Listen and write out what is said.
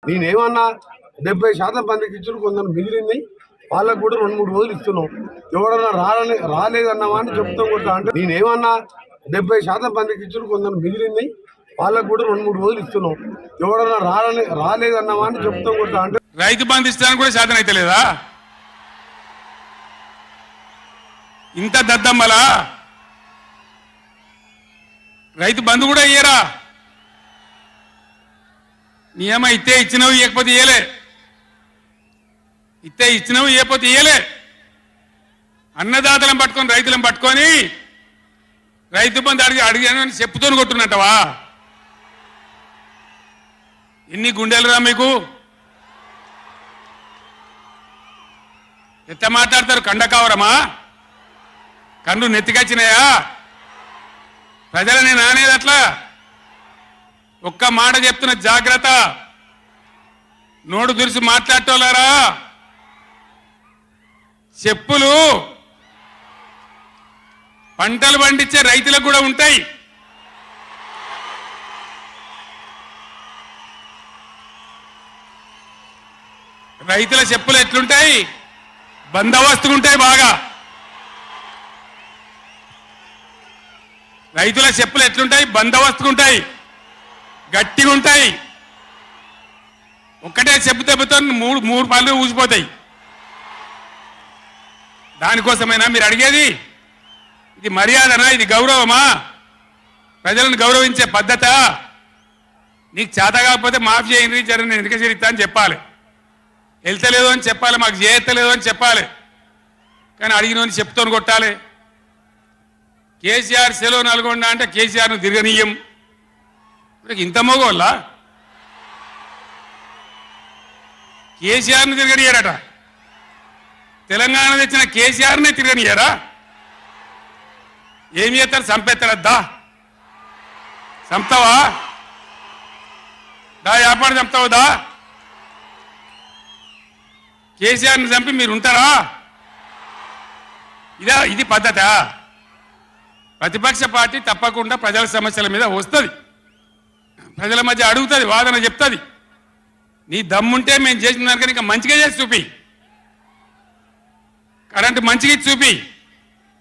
నేనేమన్నా 70% మందికి ఇచ్చుడు, కొందరు మిగిలింది వాళ్ళకు కూడా 2-3 రోజులు ఇస్తున్నాం. ఎవడన్నా రాలేదన్నావా అని చెప్తాం కొడతా అంటే నేనేమన్నా 70% మందికి ఇచ్చుడు, కొందరు మిగిలింది వాళ్ళకు కూడా 2-3 రోజులు ఇస్తున్నాం. ఎవడన్నా రాలేదన్నావా అని చెప్తాం కొడతా అంటే రైతు బంధు ఇస్తానికి కూడా శాతం అయితే లేదా? ఇంత దద్దమ్మలా రైతు బంధు కూడా ఇయ్యరా? నియమ ఇస్తే ఇచ్చినవి, ఇవ్వకపోతే ఇయ్యలే. ఇస్తే ఇచ్చినవి, ఇవ్వకపోతే ఇయ్యలే. అన్నదాతలను పట్టుకొని రైతులను పట్టుకొని రైతు బంధు అడిగాను చెప్పుతో కొట్టున్నట్టవా? ఎన్ని గుండెలురా మీకు? ఎట్ట మాట్లాడతారు? కండకావరమా? కన్ను నెత్తికొచ్చినాయా? ప్రజలని నానేది అట్లా. ఒక్క మాట చెప్తున్న, జాగ్రత్త. నోడు దురిసి మాట్లాడటోలారా, చెప్పులు పంటలు పండించే రైతులకు కూడా ఉంటాయి. రైతుల చెప్పులు ఎట్లుంటాయి? బందోబస్తుకుంటాయి బాగా. రైతుల చెప్పులు ఎట్లుంటాయి? బందోబస్తుకుంటాయి, గట్టిగా ఉంటాయి. ఒక్కటే చెప్పు దెబ్బతో మూడు పళ్ళు ఊసిపోతాయి. దానికోసమైనా మీరు అడిగేది? ఇది మర్యాదనా? ఇది గౌరవమా? ప్రజలను గౌరవించే పద్ధత? నీకు చేత కాకపోతే మాఫ్ చేయండి, జర నేను ఎందుకు చేరిస్తా అని చెప్పాలి. వెళ్తలేదు అని చెప్పాలి, మాకు చేయలేదు అని చెప్పాలి. కానీ అడిగిన చెప్తోని కొట్టాలి. కేసీఆర్ సెలవు నల్గొండ అంటే కేసీఆర్ను తిరగనీయం. ఇంత మగోళ్ళ కేసీఆర్ను తిరగనియారట. తెలంగాణ తెచ్చిన కేసీఆర్నే తిరగనియారా? ఏం చేస్తారు? చంపేస్తారద్దా? చంపుతావా? దా వ్యాపారం చంపుతావు దా? కేసీఆర్ని చంపి మీరు ఉంటారా? ఇది పద్ధత? ప్రతిపక్ష పార్టీ తప్పకుండా ప్రజల సమస్యల మీద వస్తుంది, ప్రజల మధ్య అడుగుతుంది, వాదన చెప్తుంది. నీ దమ్ముంటే మేము చేసిన దానికన్నా ఇంకా మంచిగా చేసి చూపి. కరెంటు మంచిగా చూపి.